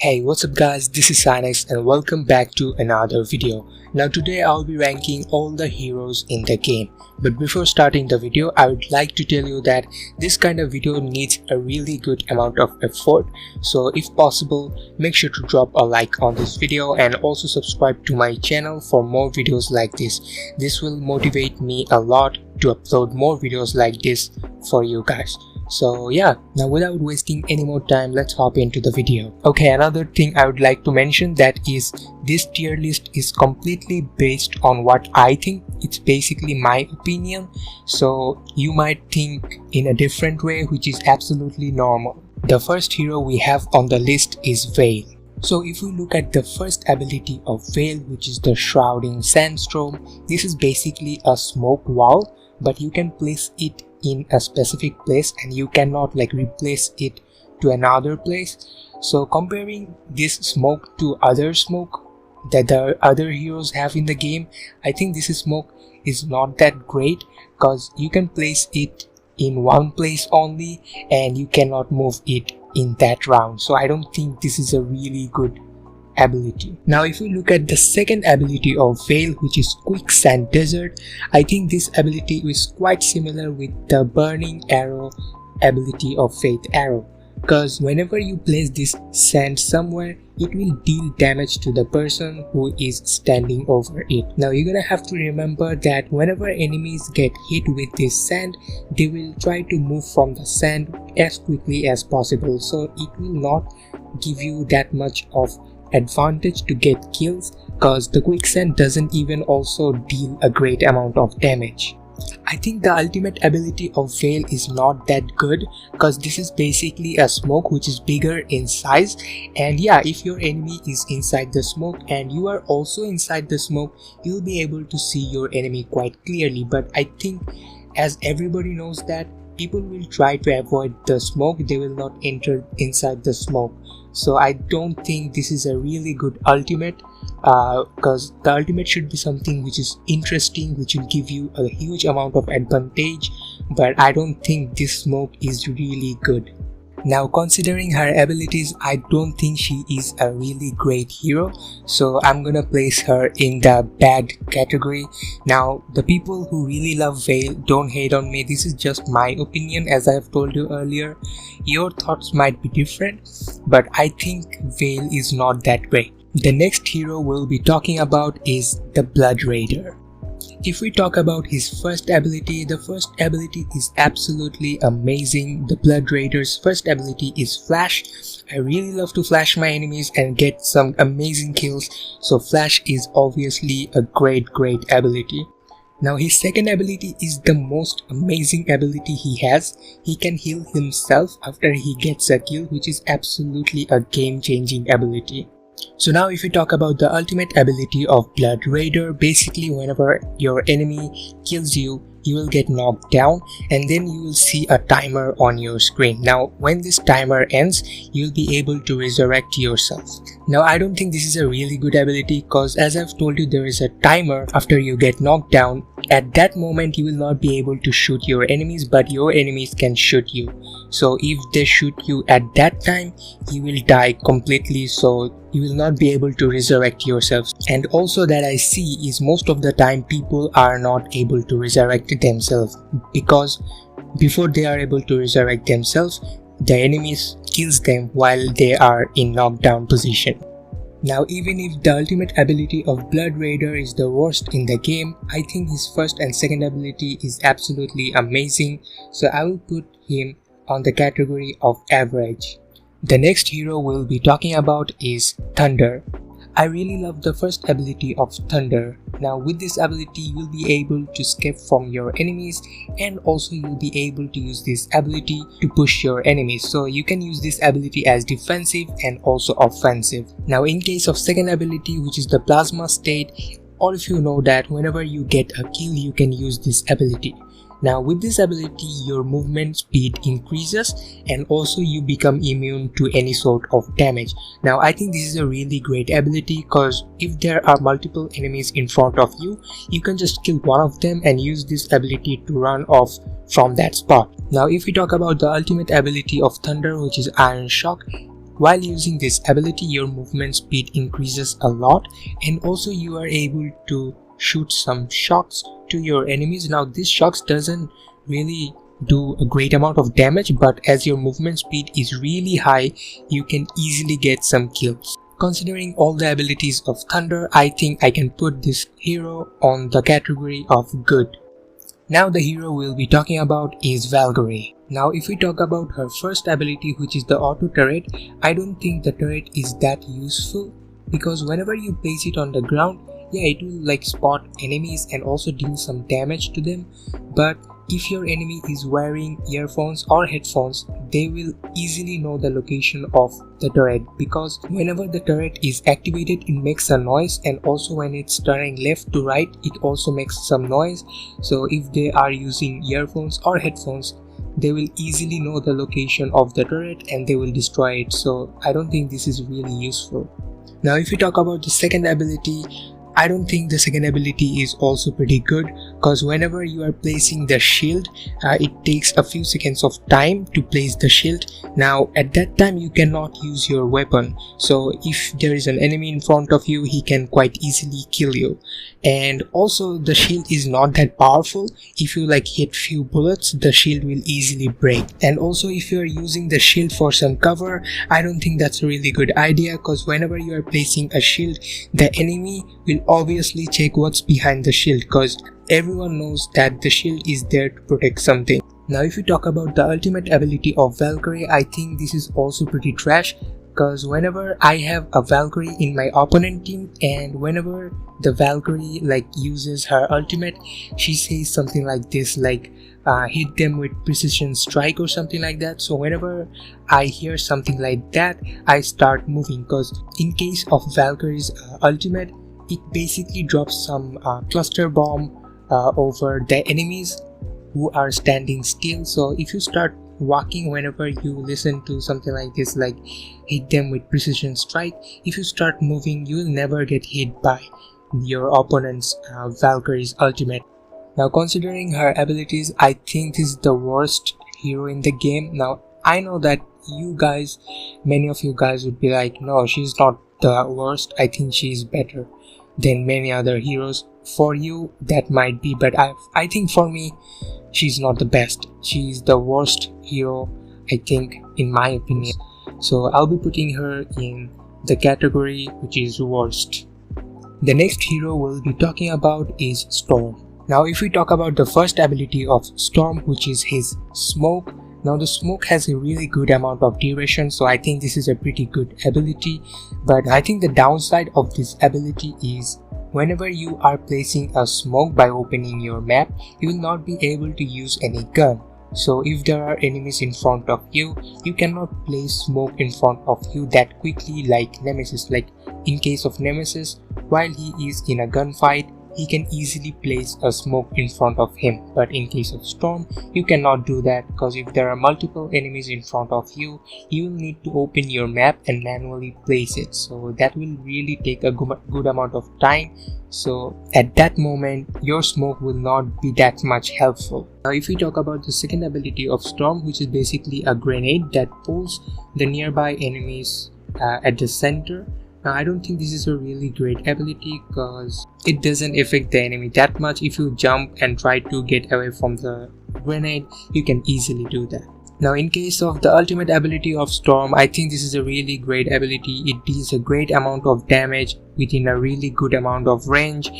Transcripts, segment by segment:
Hey, what's up guys, this is SinX and welcome back to another video. Now today I'll be ranking all the heroes in the game. But before starting the video, I would like to tell you that this kind of video needs a really good amount of effort. So if possible, make sure to drop a like on this video and also subscribe to my channel for more videos like this. This will motivate me a lot to upload more videos like this for you guys. So yeah, now without wasting any more time, let's hop into the video. Okay, another thing I would like to mention that is this tier list is completely based on what I think. It's basically my opinion, so you might think in a different way, which is absolutely normal. The first hero we have on the list is Veil. So if we look at the first ability of Veil, which is the Shrouding Sandstorm, this is basically a smoke wall, but you can place it in a specific place and you cannot replace it to another place. So comparing this smoke to other smoke that the other heroes have in the game, I think this smoke is not that great because you can place it in one place only and you cannot move it in that round. So I don't think this is a really good ability. Now if we look at the second ability of Veil, which is Quicksand Desert, I think this ability is quite similar with the Burning Arrow ability of Faith Arrow, because whenever you place this sand somewhere, it will deal damage to the person who is standing over it. Now you're gonna have to remember that whenever enemies get hit with this sand, they will try to move from the sand as quickly as possible, so it will not give you that much of advantage to get kills, because the quicksand doesn't even also deal a great amount of damage. I think the ultimate ability of Veil is not that good, because this is basically a smoke which is bigger in size, and yeah, if your enemy is inside the smoke and you are also inside the smoke, you'll be able to see your enemy quite clearly. But I think, as everybody knows, that people will try to avoid the smoke, they will not enter inside the smoke. So I don't think this is a really good ultimate, because the ultimate should be something which is interesting, which will give you a huge amount of advantage, but I don't think this smoke is really good. Now considering her abilities, I don't think she is a really great hero, so I'm gonna place her in the bad category. Now the people who really love Veil, don't hate on me, this is just my opinion. As I have told you earlier, your thoughts might be different, but I think Veil is not that great. The next hero we'll be talking about is the Blood Raider. If we talk about his first ability, the first ability is absolutely amazing. The Blood Raider's first ability is Flash. I really love to flash my enemies and get some amazing kills, so Flash is obviously a great ability. Now his second ability is the most amazing ability he has. He can heal himself after he gets a kill, which is absolutely a game-changing ability. So now if we talk about the ultimate ability of Blood Raider, basically whenever your enemy kills you, you will get knocked down and then you will see a timer on your screen. Now when this timer ends, you'll be able to resurrect yourself. Now I don't think this is a really good ability, because as I've told you, there is a timer after you get knocked down. At that moment you will not be able to shoot your enemies, but your enemies can shoot you. So if they shoot you at that time, you will die completely, so you will not be able to resurrect yourself. And also that I see is most of the time people are not able to resurrect themselves, because before they are able to resurrect themselves, the enemies kills them while they are in knockdown position. Now even if the ultimate ability of Blood Raider is the worst in the game, I think his first and second ability is absolutely amazing, so I will put him on the category of average. The next hero we'll be talking about is Thunder. I really love the first ability of Thunder. Now with this ability, you'll be able to escape from your enemies, and also you'll be able to use this ability to push your enemies. So you can use this ability as defensive and also offensive. Now in case of second ability, which is the Plasma State, all of you know that whenever you get a kill, you can use this ability. Now with this ability, your movement speed increases and also you become immune to any sort of damage. Now I think this is a really great ability, because if there are multiple enemies in front of you, you can just kill one of them and use this ability to run off from that spot. Now if we talk about the ultimate ability of Thunder, which is Iron Shock, While using this ability, your movement speed increases a lot, and also you are able to shoot some shocks to your enemies. Now this shocks doesn't really do a great amount of damage, but as your movement speed is really high, you can easily get some kills. Considering all the abilities of Thunder, I think I can put this hero on the category of good. Now the hero we'll be talking about is Valkyrie. Now if we talk about her first ability, which is the auto turret, I don't think the turret is that useful, because whenever you place it on the ground, yeah, it will like spot enemies and also deal some damage to them, but if your enemy is wearing earphones or headphones, they will easily know the location of the turret, because whenever the turret is activated, it makes a noise, and also when it's turning left to right, it also makes some noise. So if they are using earphones or headphones, they will easily know the location of the turret and they will destroy it. So I don't think this is really useful. Now if we talk about the second ability, I don't think the second ability is also pretty good, because whenever you are placing the shield, it takes a few seconds of time to place the shield. Now at that time you cannot use your weapon, so if there is an enemy in front of you, he can quite easily kill you. And also the shield is not that powerful. If you like hit few bullets, the shield will easily break. And also if you are using the shield for some cover, I don't think that's a really good idea, because whenever you are placing a shield, the enemy will obviously check what's behind the shield, because everyone knows that the shield is there to protect something. Now if we talk about the ultimate ability of Valkyrie, I think this is also pretty trash, because whenever I have a Valkyrie in my opponent team, and whenever the Valkyrie like uses her ultimate, she says something like this, like hit them with precision strike or something like that. So whenever I hear something like that, I start moving, because in case of Valkyrie's ultimate, it basically drops some cluster bomb over the enemies who are standing still. So if you start walking whenever you listen to something like this, like hit them with precision strike, if you start moving, you will never get hit by your opponent's Valkyrie's ultimate. Now considering her abilities, I think this is the worst hero in the game. Now I know that many of you guys would be like, no, she's not the worst, I think she's better than many other heroes. For you that might be, but I think for me, she's not the best. She's the worst hero, I think, in my opinion. So I'll be putting her in the category which is worst. The next hero we'll be talking about is Storm. Now if we talk about the first ability of Storm, which is his smoke. Now the smoke has a really good amount of duration, so I think this is a pretty good ability. But I think the downside of this ability is whenever you are placing a smoke by opening your map, you will not be able to use any gun. So if there are enemies in front of you, you cannot place smoke in front of you that quickly like Nemesis. Like in case of Nemesis, while he is in a gunfight, he can easily place a smoke in front of him, but in case of Storm, you cannot do that, because if there are multiple enemies in front of you, you will need to open your map and manually place it, so that will really take a good amount of time. So at that moment, your smoke will not be that much helpful. Now if we talk about the second ability of Storm, which is basically a grenade that pulls the nearby enemies at the center. Now I don't think this is a really great ability, because it doesn't affect the enemy that much. If you jump and try to get away from the grenade, you can easily do that. Now in case of the ultimate ability of Storm, I think this is a really great ability. It deals a great amount of damage within a really good amount of range,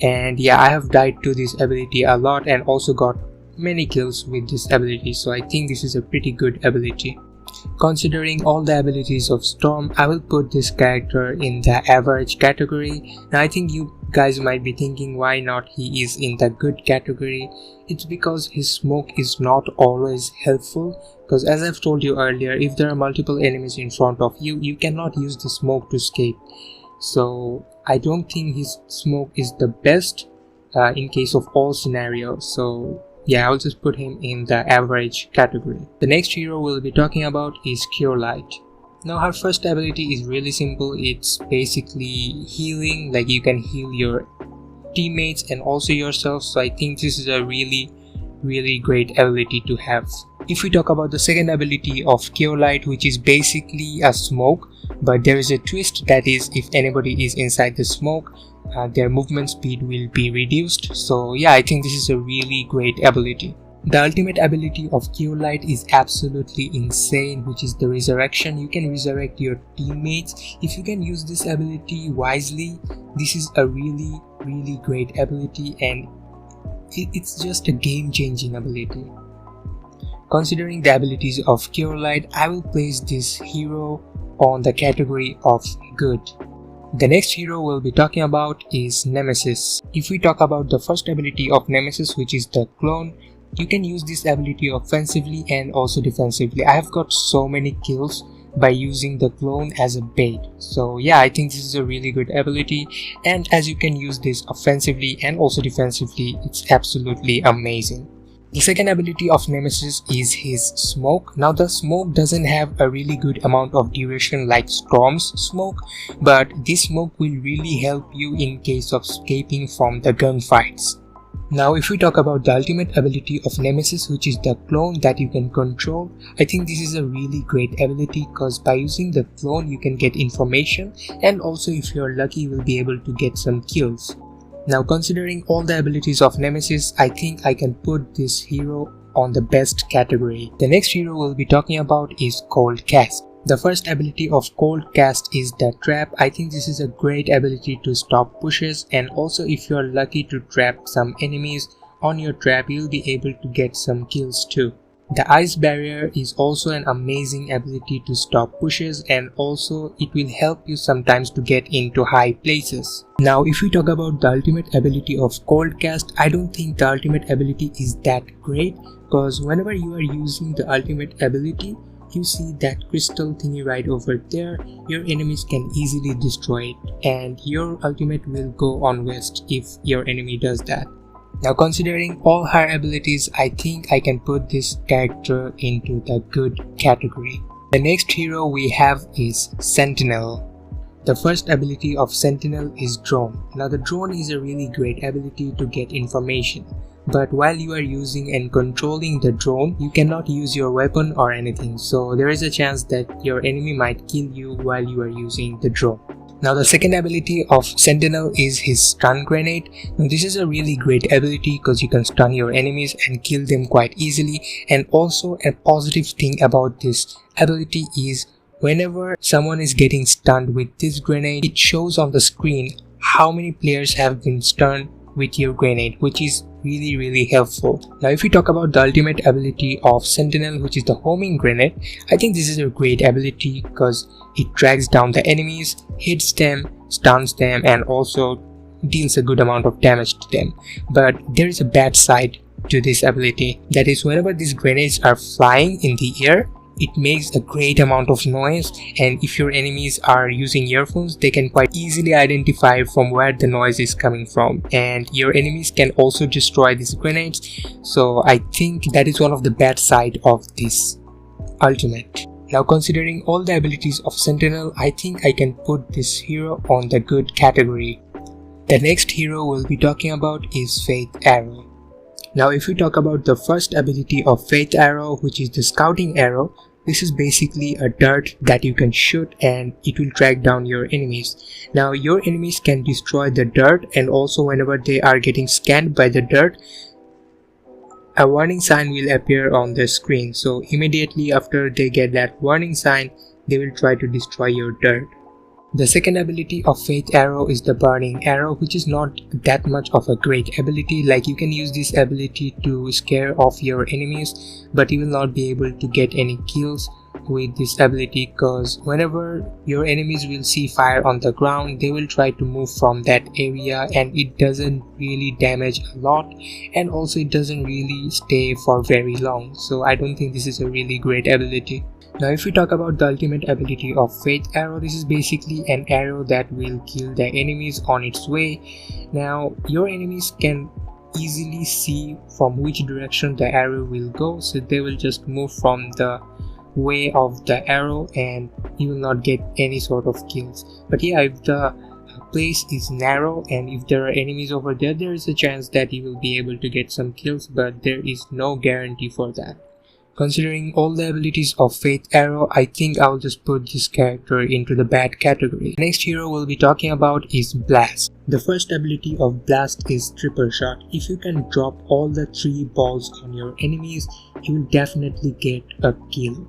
and yeah, I have died to this ability a lot and also got many kills with this ability, so I think this is a pretty good ability. Considering all the abilities of Storm, I will put this character in the average category. Now I think you guys might be thinking why not he is in the good category. It's because his smoke is not always helpful, because as I've told you earlier, if there are multiple enemies in front of you, you cannot use the smoke to escape. So I don't think his smoke is the best in case of all scenarios. So yeah, I'll just put him in the average category. The next hero we'll be talking about is Cure Light. Now her first ability is really simple. It's basically healing, like you can heal your teammates and also yourself. So I think this is a really great ability to have. if we talk about the second ability of Light, which is basically a smoke, but there is a twist, that is if anybody is inside the smoke, their movement speed will be reduced. So yeah, I think this is a really great ability. The ultimate ability of Light is absolutely insane, which is the resurrection. You can resurrect your teammates. If you can use this ability wisely, this is a really great ability, and it's just a game-changing ability. Considering the abilities of Light, I will place this hero on the category of good. The next hero we'll be talking about is Nemesis. If we talk about the first ability of Nemesis, which is the clone, you can use this ability offensively and also defensively. I have got so many kills by using the clone as a bait. So yeah, I think this is a really good ability, and as you can use this offensively and also defensively, it's absolutely amazing. The second ability of Nemesis is his smoke. Now the smoke doesn't have a really good amount of duration like Storm's smoke, but this smoke will really help you in case of escaping from the gunfights. Now if we talk about the ultimate ability of Nemesis, which is the clone that you can control, I think this is a really great ability because by using the clone you can get information, and also if you're lucky you will be able to get some kills. Now considering all the abilities of Nemesis, I think I can put this hero on the best category. The next hero we'll be talking about is Cold Cast. The first ability of Cold Cast is the trap. I think this is a great ability to stop pushes, and also if you're lucky to trap some enemies on your trap, you'll be able to get some kills too. The ice barrier is also an amazing ability to stop pushes, and also it will help you sometimes to get into high places. Now if we talk about the ultimate ability of Cold Cast, I don't think the ultimate ability is that great, because whenever you are using the ultimate ability, you see that crystal thingy right over there, your enemies can easily destroy it, and your ultimate will go on waste if your enemy does that. Now considering all her abilities, I think I can put this character into the good category. The next hero we have is Sentinel. The first ability of Sentinel is Drone. Now the drone is a really great ability to get information, but while you are using and controlling the drone, you cannot use your weapon or anything, so there is a chance that your enemy might kill you while you are using the drone. Now the second ability of Sentinel is his stun grenade. Now this is a really great ability because you can stun your enemies and kill them quite easily, and also a positive thing about this ability is whenever someone is getting stunned with this grenade, it shows on the screen how many players have been stunned with your grenade, which is really helpful. Now if we talk about the ultimate ability of Sentinel, which is the homing grenade, I think this is a great ability because it drags down the enemies, hits them, stuns them, and also deals a good amount of damage to them. But there is a bad side to this ability, that is whenever these grenades are flying in the air, it makes a great amount of noise, and if your enemies are using earphones, they can quite easily identify from where the noise is coming from, and your enemies can also destroy these grenades. So I think that is one of the bad side of this ultimate. Now considering all the abilities of Sentinel, I think I can put this hero on the good category. The next hero we'll be talking about is Faith Arrow. Now if we talk about the first ability of Faith Arrow, which is the Scouting Arrow, this is basically a dart that you can shoot and it will drag down your enemies. Now your enemies can destroy the dart, and also whenever they are getting scanned by the dart, a warning sign will appear on the screen. So immediately after they get that warning sign, they will try to destroy your dart. The second ability of Faith Arrow is the Burning Arrow, which is not that much of a great ability. Like you can use this ability to scare off your enemies, but you will not be able to get any kills with this ability, because whenever your enemies will see fire on the ground, they will try to move from that area, and it doesn't really damage a lot, and also it doesn't really stay for very long. So I don't think this is a really great ability. Now if we talk about the ultimate ability of Faith Arrow, this is basically an arrow that will kill the enemies on its way. Now your enemies can easily see from which direction the arrow will go, so they will just move from the way of the arrow and you will not get any sort of kills. But yeah, if the place is narrow and if there are enemies over there, there is a chance that you will be able to get some kills, but there is no guarantee for that. Considering all the abilities of Faith Arrow, I think I'll just put this character into the bad category. The next hero we'll be talking about is Blast. The first ability of Blast is Triple Shot. If you can drop all the 3 balls on your enemies, you will definitely get a kill.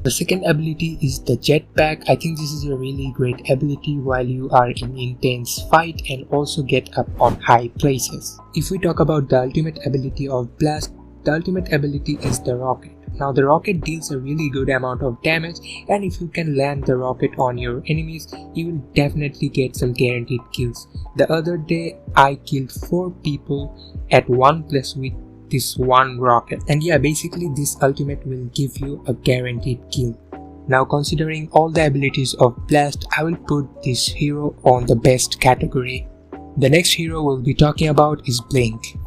The second ability is the Jetpack. I think this is a really great ability while you are in intense fight and also get up on high places. If we talk about the ultimate ability of Blast, the ultimate ability is the Rocket. Now the rocket deals a really good amount of damage, and if you can land the rocket on your enemies, you will definitely get some guaranteed kills. The other day I killed 4 people at one place with this one rocket, and yeah, basically this ultimate will give you a guaranteed kill. Now considering all the abilities of Blast, I will put this hero on the best category. The next hero we'll be talking about is Blink.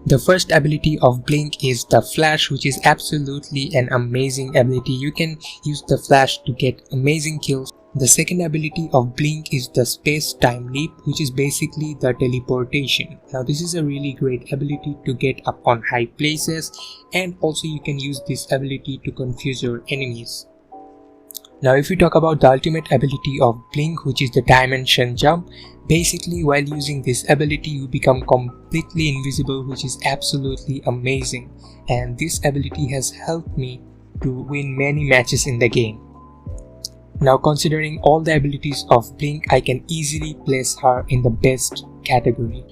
The first ability of Blink is the Flash, which is absolutely an amazing ability. You can use the Flash to get amazing kills. The second ability of Blink is the Space Time Leap, which is basically the teleportation. Now this is a really great ability to get up on high places, and also you can use this ability to confuse your enemies. Now if we talk about the ultimate ability of Blink, which is the Dimension Jump, basically while using this ability you become completely invisible, which is absolutely amazing, and this ability has helped me to win many matches in the game. Now considering all the abilities of Blink, I can easily place her in the best category.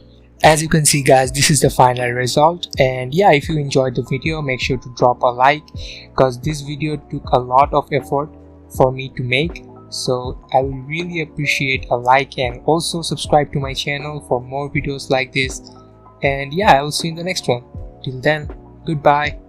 As you can see guys, this is the final result, and yeah, if you enjoyed the video, make sure to drop a like, because this video took a lot of effort for me to make, so I will really appreciate a like, and also subscribe to my channel for more videos like this. And yeah, I will see you in the next one. Till then, goodbye.